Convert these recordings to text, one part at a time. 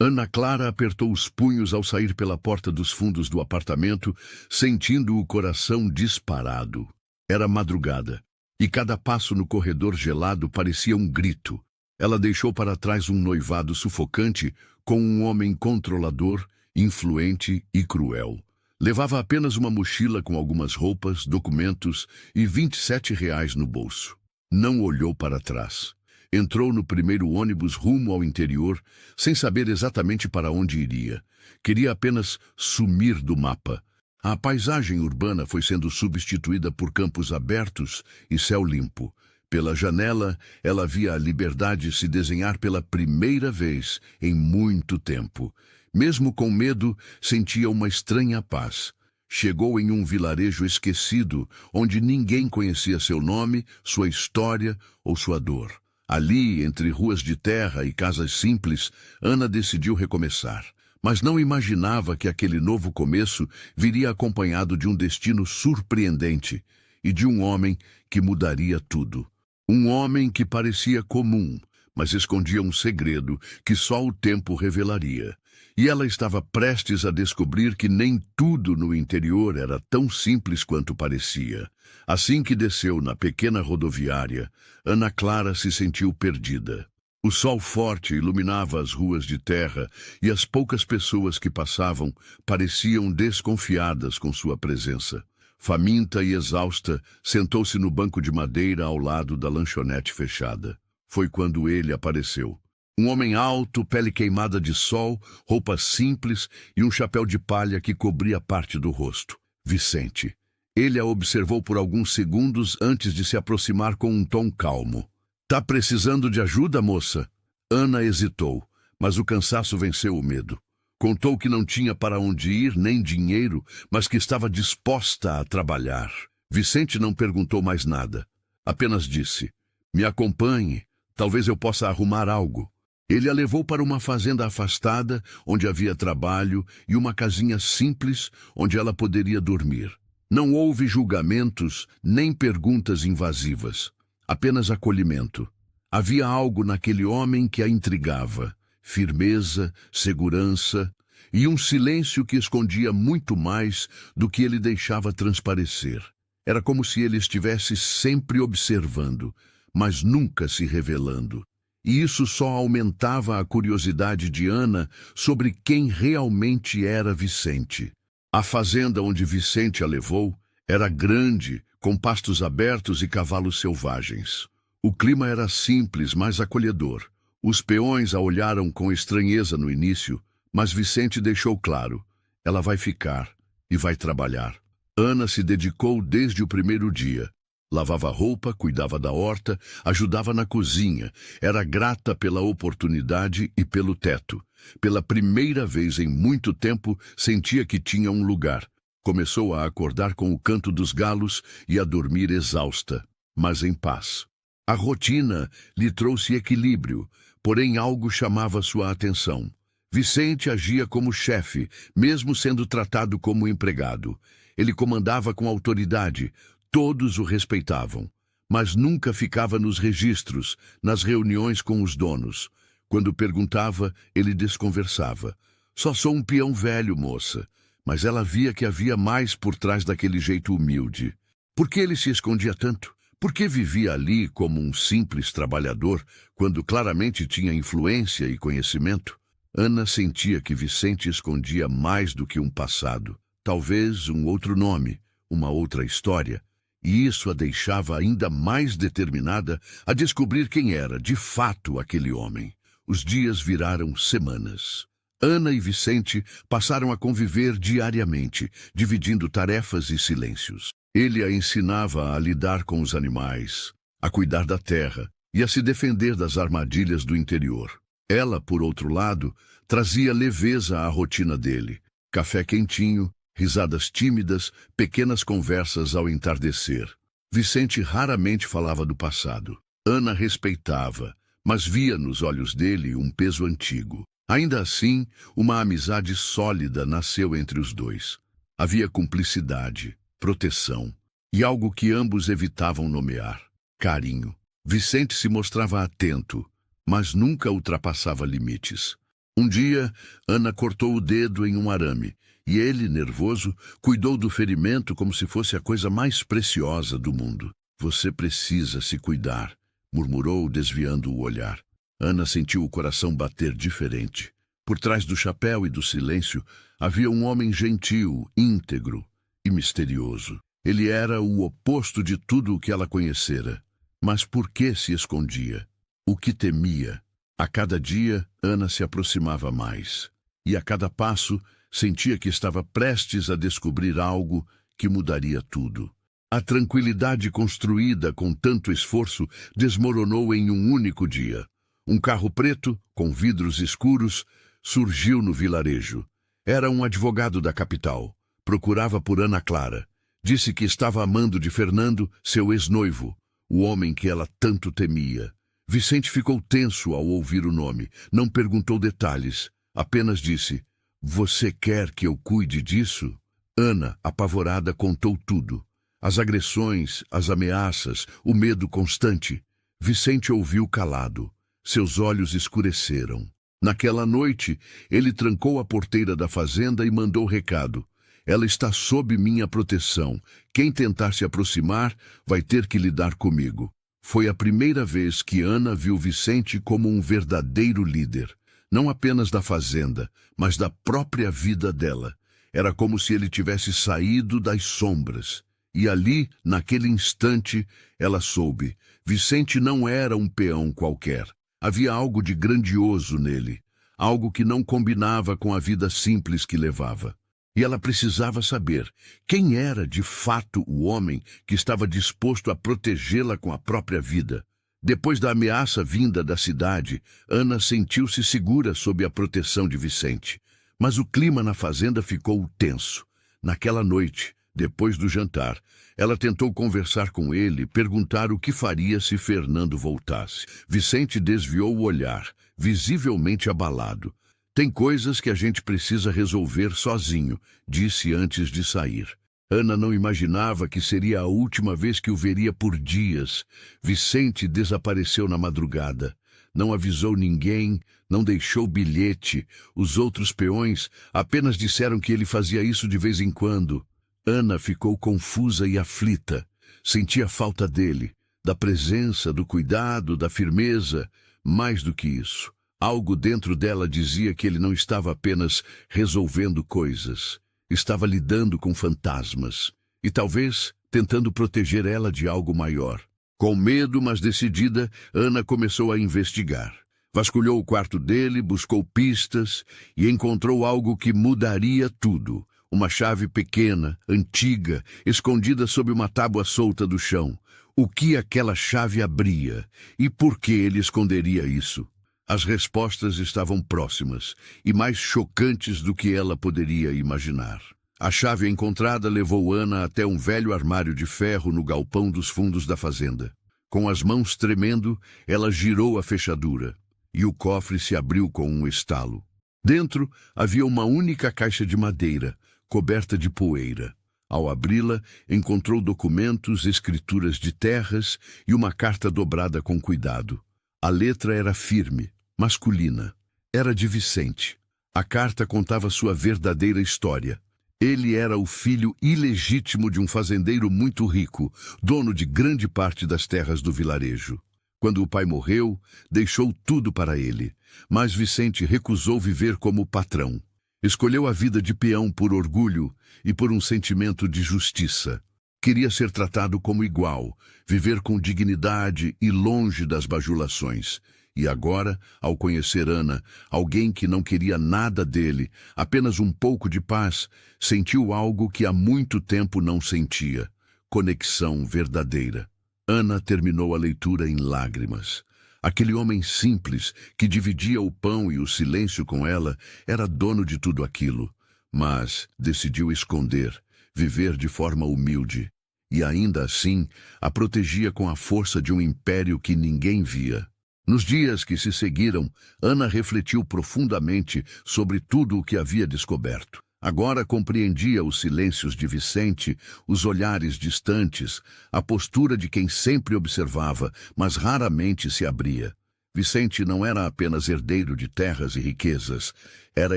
Ana Clara apertou os punhos ao sair pela porta dos fundos do apartamento, sentindo o coração disparado. Era madrugada, e cada passo no corredor gelado parecia um grito. Ela deixou para trás um noivado sufocante com um homem controlador, influente e cruel. Levava apenas uma mochila com algumas roupas, documentos e R$ 27 no bolso. Não olhou para trás. Entrou no primeiro ônibus rumo ao interior, sem saber exatamente para onde iria. Queria apenas sumir do mapa. A paisagem urbana foi sendo substituída por campos abertos e céu limpo. Pela janela, ela via a liberdade se desenhar pela primeira vez em muito tempo. Mesmo com medo, sentia uma estranha paz. Chegou em um vilarejo esquecido, onde ninguém conhecia seu nome, sua história ou sua dor. Ali, entre ruas de terra e casas simples, Ana decidiu recomeçar. Mas não imaginava que aquele novo começo viria acompanhado de um destino surpreendente e de um homem que mudaria tudo. Um homem que parecia comum, mas escondia um segredo que só o tempo revelaria. E ela estava prestes a descobrir que nem tudo no interior era tão simples quanto parecia. Assim que desceu na pequena rodoviária, Ana Clara se sentiu perdida. O sol forte iluminava as ruas de terra e as poucas pessoas que passavam pareciam desconfiadas com sua presença. Faminta e exausta, sentou-se no banco de madeira ao lado da lanchonete fechada. Foi quando ele apareceu. Um homem alto, pele queimada de sol, roupas simples e um chapéu de palha que cobria parte do rosto. Vicente. Ele a observou por alguns segundos antes de se aproximar com um tom calmo. "Tá precisando de ajuda, moça?" Ana hesitou, mas o cansaço venceu o medo. Contou que não tinha para onde ir nem dinheiro, mas que estava disposta a trabalhar. Vicente não perguntou mais nada. Apenas disse: "Me acompanhe, talvez eu possa arrumar algo." Ele a levou para uma fazenda afastada, onde havia trabalho, e uma casinha simples, onde ela poderia dormir. Não houve julgamentos, nem perguntas invasivas. Apenas acolhimento. Havia algo naquele homem que a intrigava. Firmeza, segurança e um silêncio que escondia muito mais do que ele deixava transparecer. Era como se ele estivesse sempre observando, mas nunca se revelando. E isso só aumentava a curiosidade de Ana sobre quem realmente era Vicente. A fazenda onde Vicente a levou era grande, com pastos abertos e cavalos selvagens. O clima era simples, mas acolhedor. Os peões a olharam com estranheza no início, mas Vicente deixou claro: ela vai ficar e vai trabalhar. Ana se dedicou desde o primeiro dia. Lavava roupa, cuidava da horta, ajudava na cozinha. Era grata pela oportunidade e pelo teto. Pela primeira vez em muito tempo, sentia que tinha um lugar. Começou a acordar com o canto dos galos e a dormir exausta, mas em paz. A rotina lhe trouxe equilíbrio, porém algo chamava sua atenção. Vicente agia como chefe, mesmo sendo tratado como empregado. Ele comandava com autoridade. Todos o respeitavam, mas nunca ficava nos registros, nas reuniões com os donos. Quando perguntava, ele desconversava. "Só sou um peão velho, moça." Mas ela via que havia mais por trás daquele jeito humilde. Por que ele se escondia tanto? Por que vivia ali como um simples trabalhador, quando claramente tinha influência e conhecimento? Ana sentia que Vicente escondia mais do que um passado, talvez um outro nome, uma outra história. E isso a deixava ainda mais determinada a descobrir quem era, de fato, aquele homem. Os dias viraram semanas. Ana e Vicente passaram a conviver diariamente, dividindo tarefas e silêncios. Ele a ensinava a lidar com os animais, a cuidar da terra e a se defender das armadilhas do interior. Ela, por outro lado, trazia leveza à rotina dele. Café quentinho, risadas tímidas, pequenas conversas ao entardecer. Vicente raramente falava do passado. Ana respeitava, mas via nos olhos dele um peso antigo. Ainda assim, uma amizade sólida nasceu entre os dois. Havia cumplicidade, proteção e algo que ambos evitavam nomear: carinho. Vicente se mostrava atento, mas nunca ultrapassava limites. Um dia, Ana cortou o dedo em um arame, e ele, nervoso, cuidou do ferimento como se fosse a coisa mais preciosa do mundo. Você precisa se cuidar, murmurou, desviando o olhar. Ana sentiu o coração bater diferente. Por trás do chapéu e do silêncio, havia um homem gentil, íntegro e misterioso. Ele era o oposto de tudo o que ela conhecera. Mas por que se escondia? O que temia? A cada dia, Ana se aproximava mais. E a cada passo, sentia que estava prestes a descobrir algo que mudaria tudo. A tranquilidade construída com tanto esforço desmoronou em um único dia. Um carro preto, com vidros escuros, surgiu no vilarejo. Era um advogado da capital. Procurava por Ana Clara. Disse que estava amando de Fernando, seu ex-noivo, o homem que ela tanto temia. Vicente ficou tenso ao ouvir o nome. Não perguntou detalhes. Apenas disse: "Você quer que eu cuide disso?" Ana, apavorada, contou tudo. As agressões, as ameaças, o medo constante. Vicente ouviu calado. Seus olhos escureceram. Naquela noite, ele trancou a porteira da fazenda e mandou recado: "Ela está sob minha proteção. Quem tentar se aproximar vai ter que lidar comigo." Foi a primeira vez que Ana viu Vicente como um verdadeiro líder. Não apenas da fazenda, mas da própria vida dela. Era como se ele tivesse saído das sombras. E ali, naquele instante, ela soube. Vicente não era um peão qualquer. Havia algo de grandioso nele. Algo que não combinava com a vida simples que levava. E ela precisava saber quem era de fato o homem que estava disposto a protegê-la com a própria vida. Depois da ameaça vinda da cidade, Ana sentiu-se segura sob a proteção de Vicente. Mas o clima na fazenda ficou tenso. Naquela noite, depois do jantar, ela tentou conversar com ele, perguntar o que faria se Fernando voltasse. Vicente desviou o olhar, visivelmente abalado. "Tem coisas que a gente precisa resolver sozinho", disse antes de sair. Ana não imaginava que seria a última vez que o veria por dias. Vicente desapareceu na madrugada. Não avisou ninguém, não deixou bilhete. Os outros peões apenas disseram que ele fazia isso de vez em quando. Ana ficou confusa e aflita. Sentia falta dele, da presença, do cuidado, da firmeza. Mais do que isso, algo dentro dela dizia que ele não estava apenas resolvendo coisas. Estava lidando com fantasmas. E talvez tentando proteger ela de algo maior. Com medo, mas decidida, Ana começou a investigar. Vasculhou o quarto dele, buscou pistas e encontrou algo que mudaria tudo. Uma chave pequena, antiga, escondida sob uma tábua solta do chão. O que aquela chave abria? E por que ele esconderia isso? As respostas estavam próximas e mais chocantes do que ela poderia imaginar. A chave encontrada levou Ana até um velho armário de ferro no galpão dos fundos da fazenda. Com as mãos tremendo, ela girou a fechadura e o cofre se abriu com um estalo. Dentro havia uma única caixa de madeira, coberta de poeira. Ao abri-la, encontrou documentos, escrituras de terras e uma carta dobrada com cuidado. A letra era firme, masculina. Era de Vicente. A carta contava sua verdadeira história. Ele era o filho ilegítimo de um fazendeiro muito rico, dono de grande parte das terras do vilarejo. Quando o pai morreu, deixou tudo para ele, mas Vicente recusou viver como patrão. Escolheu a vida de peão por orgulho e por um sentimento de justiça. Queria ser tratado como igual, viver com dignidade e longe das bajulações. E agora, ao conhecer Ana, alguém que não queria nada dele, apenas um pouco de paz, sentiu algo que há muito tempo não sentia: conexão verdadeira. Ana terminou a leitura em lágrimas. Aquele homem simples, que dividia o pão e o silêncio com ela, era dono de tudo aquilo. Mas decidiu esconder, viver de forma humilde. E ainda assim, a protegia com a força de um império que ninguém via. Nos dias que se seguiram, Ana refletiu profundamente sobre tudo o que havia descoberto. Agora compreendia os silêncios de Vicente, os olhares distantes, a postura de quem sempre observava, mas raramente se abria. Vicente não era apenas herdeiro de terras e riquezas, era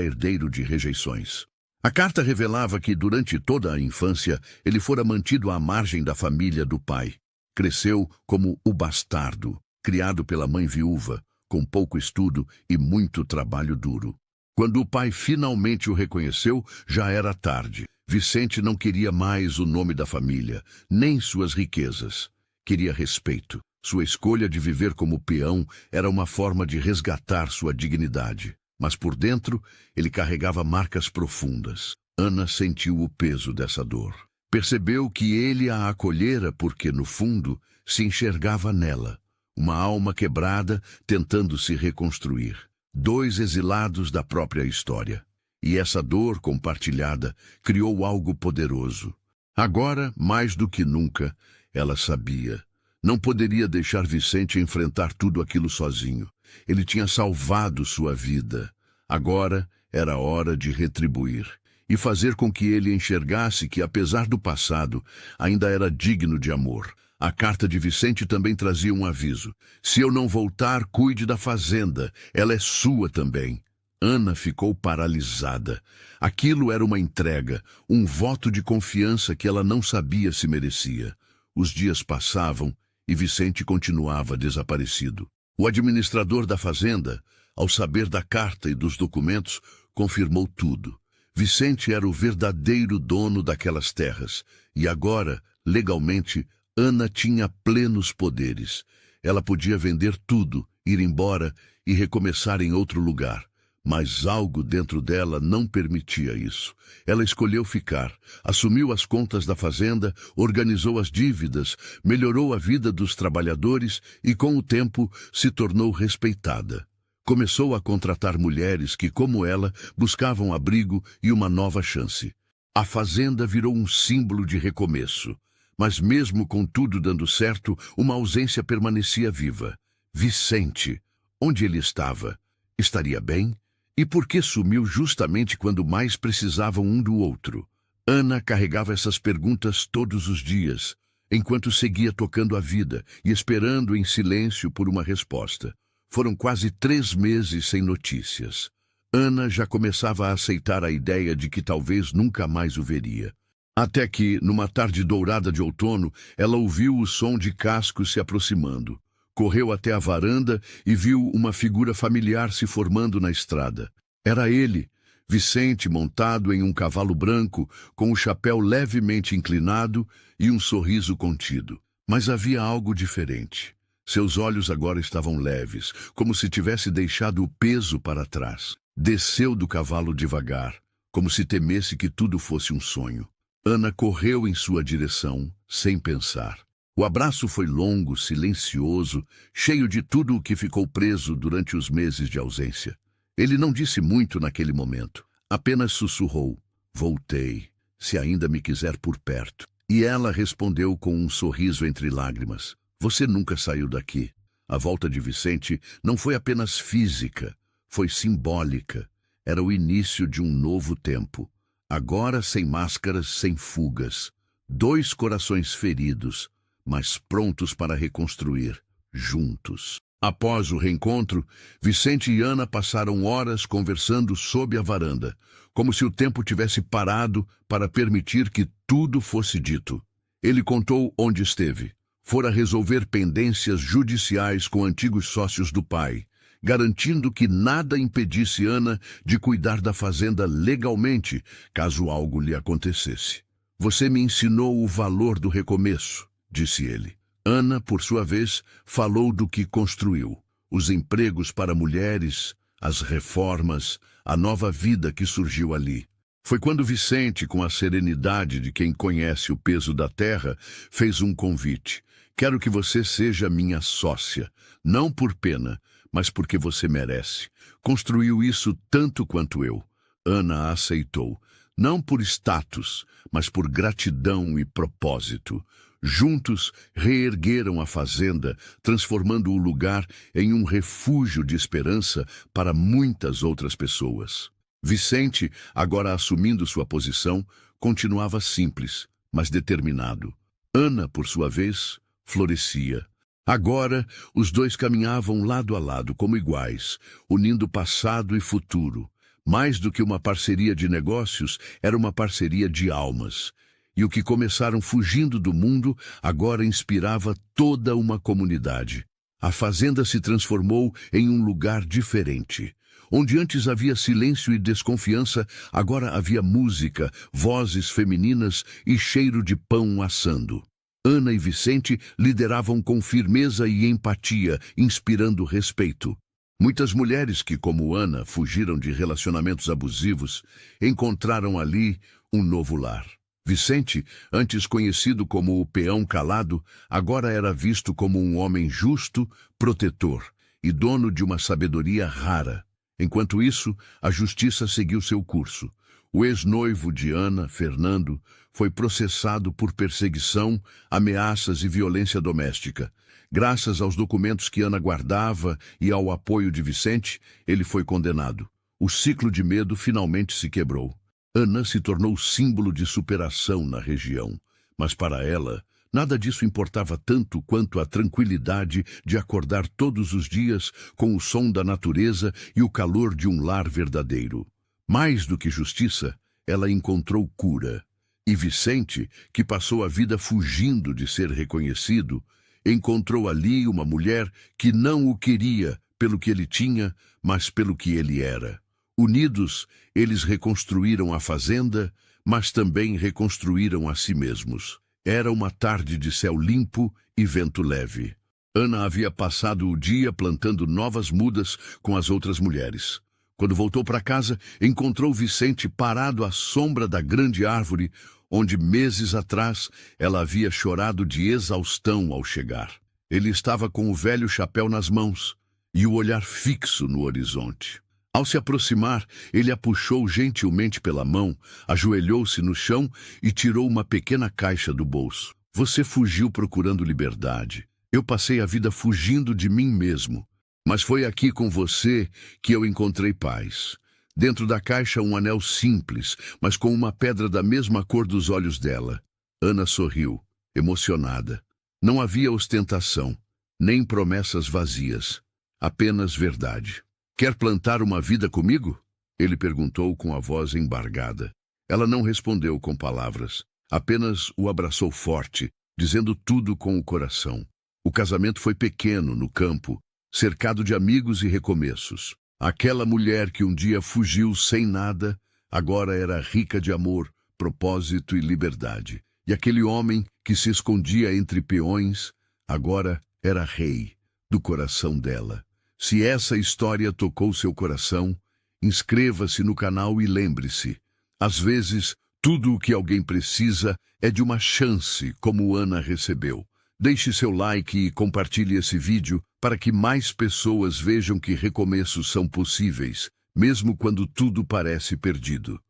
herdeiro de rejeições. A carta revelava que, durante toda a infância, ele fora mantido à margem da família do pai. Cresceu como o bastardo, criado pela mãe viúva, com pouco estudo e muito trabalho duro. Quando o pai finalmente o reconheceu, já era tarde. Vicente não queria mais o nome da família, nem suas riquezas. Queria respeito. Sua escolha de viver como peão era uma forma de resgatar sua dignidade. Mas por dentro, ele carregava marcas profundas. Ana sentiu o peso dessa dor. Percebeu que ele a acolhera porque, no fundo, se enxergava nela. Uma alma quebrada tentando se reconstruir. Dois exilados da própria história. E essa dor compartilhada criou algo poderoso. Agora, mais do que nunca, ela sabia. Não poderia deixar Vicente enfrentar tudo aquilo sozinho. Ele tinha salvado sua vida. Agora era hora de retribuir e fazer com que ele enxergasse que, apesar do passado, ainda era digno de amor. A carta de Vicente também trazia um aviso. Se eu não voltar, cuide da fazenda. Ela é sua também. Ana ficou paralisada. Aquilo era uma entrega, um voto de confiança que ela não sabia se merecia. Os dias passavam e Vicente continuava desaparecido. O administrador da fazenda, ao saber da carta e dos documentos, confirmou tudo. Vicente era o verdadeiro dono daquelas terras, e agora, legalmente, Ana tinha plenos poderes. Ela podia vender tudo, ir embora e recomeçar em outro lugar. Mas algo dentro dela não permitia isso. Ela escolheu ficar, assumiu as contas da fazenda, organizou as dívidas, melhorou a vida dos trabalhadores e, com o tempo, se tornou respeitada. Começou a contratar mulheres que, como ela, buscavam abrigo e uma nova chance. A fazenda virou um símbolo de recomeço. Mas mesmo com tudo dando certo, uma ausência permanecia viva. Vicente. Onde ele estava? Estaria bem? E por que sumiu justamente quando mais precisavam um do outro? Ana carregava essas perguntas todos os dias, enquanto seguia tocando a vida e esperando em silêncio por uma resposta. Foram quase 3 meses sem notícias. Ana já começava a aceitar a ideia de que talvez nunca mais o veria. Até que, numa tarde dourada de outono, ela ouviu o som de cascos se aproximando. Correu até a varanda e viu uma figura familiar se formando na estrada. Era ele, Vicente, montado em um cavalo branco, com o chapéu levemente inclinado e um sorriso contido. Mas havia algo diferente. Seus olhos agora estavam leves, como se tivesse deixado o peso para trás. Desceu do cavalo devagar, como se temesse que tudo fosse um sonho. Ana correu em sua direção, sem pensar. O abraço foi longo, silencioso, cheio de tudo o que ficou preso durante os meses de ausência. Ele não disse muito naquele momento, apenas sussurrou: "Voltei, se ainda me quiser por perto." E ela respondeu com um sorriso entre lágrimas: "Você nunca saiu daqui." A volta de Vicente não foi apenas física, foi simbólica. Era o início de um novo tempo. Agora sem máscaras, sem fugas. 2 corações feridos, mas prontos para reconstruir, juntos. Após o reencontro, Vicente e Ana passaram horas conversando sob a varanda, como se o tempo tivesse parado para permitir que tudo fosse dito. Ele contou onde esteve. Fora resolver pendências judiciais com antigos sócios do pai, garantindo que nada impedisse Ana de cuidar da fazenda legalmente, caso algo lhe acontecesse. "Você me ensinou o valor do recomeço", disse ele. Ana, por sua vez, falou do que construiu. Os empregos para mulheres, as reformas, a nova vida que surgiu ali. Foi quando Vicente, com a serenidade de quem conhece o peso da terra, fez um convite. "Quero que você seja minha sócia, não por pena, mas porque você merece. Construiu isso tanto quanto eu." Ana aceitou, não por status, mas por gratidão e propósito. Juntos, reergueram a fazenda, transformando o lugar em um refúgio de esperança para muitas outras pessoas. Vicente, agora assumindo sua posição, continuava simples, mas determinado. Ana, por sua vez, florescia. Agora, os dois caminhavam lado a lado como iguais, unindo passado e futuro. Mais do que uma parceria de negócios, era uma parceria de almas. E o que começaram fugindo do mundo, agora inspirava toda uma comunidade. A fazenda se transformou em um lugar diferente. Onde antes havia silêncio e desconfiança, agora havia música, vozes femininas e cheiro de pão assando. Ana e Vicente lideravam com firmeza e empatia, inspirando respeito. Muitas mulheres que, como Ana, fugiram de relacionamentos abusivos, encontraram ali um novo lar. Vicente, antes conhecido como o peão calado, agora era visto como um homem justo, protetor e dono de uma sabedoria rara. Enquanto isso, a justiça seguiu seu curso. O ex-noivo de Ana, Fernando, foi processado por perseguição, ameaças e violência doméstica. Graças aos documentos que Ana guardava e ao apoio de Vicente, ele foi condenado. O ciclo de medo finalmente se quebrou. Ana se tornou símbolo de superação na região, mas para ela, nada disso importava tanto quanto a tranquilidade de acordar todos os dias com o som da natureza e o calor de um lar verdadeiro. Mais do que justiça, ela encontrou cura. E Vicente, que passou a vida fugindo de ser reconhecido, encontrou ali uma mulher que não o queria pelo que ele tinha, mas pelo que ele era. Unidos, eles reconstruíram a fazenda, mas também reconstruíram a si mesmos. Era uma tarde de céu limpo e vento leve. Ana havia passado o dia plantando novas mudas com as outras mulheres. Quando voltou para casa, encontrou Vicente parado à sombra da grande árvore, onde meses atrás ela havia chorado de exaustão ao chegar. Ele estava com o velho chapéu nas mãos e o olhar fixo no horizonte. Ao se aproximar, ele a puxou gentilmente pela mão, ajoelhou-se no chão e tirou uma pequena caixa do bolso. Você fugiu procurando liberdade. Eu passei a vida fugindo de mim mesmo. Mas foi aqui com você que eu encontrei paz. Dentro da caixa um anel simples, mas com uma pedra da mesma cor dos olhos dela. Ana sorriu, emocionada. Não havia ostentação, nem promessas vazias. Apenas verdade. Quer plantar uma vida comigo? Ele perguntou com a voz embargada. Ela não respondeu com palavras. Apenas o abraçou forte, dizendo tudo com o coração. O casamento foi pequeno no campo, cercado de amigos e recomeços. Aquela mulher que um dia fugiu sem nada, agora era rica de amor, propósito e liberdade. E aquele homem que se escondia entre peões, agora era rei do coração dela. Se essa história tocou seu coração, inscreva-se no canal e lembre-se, às vezes, tudo o que alguém precisa é de uma chance como Ana recebeu. Deixe seu like e compartilhe esse vídeo para que mais pessoas vejam que recomeços são possíveis, mesmo quando tudo parece perdido.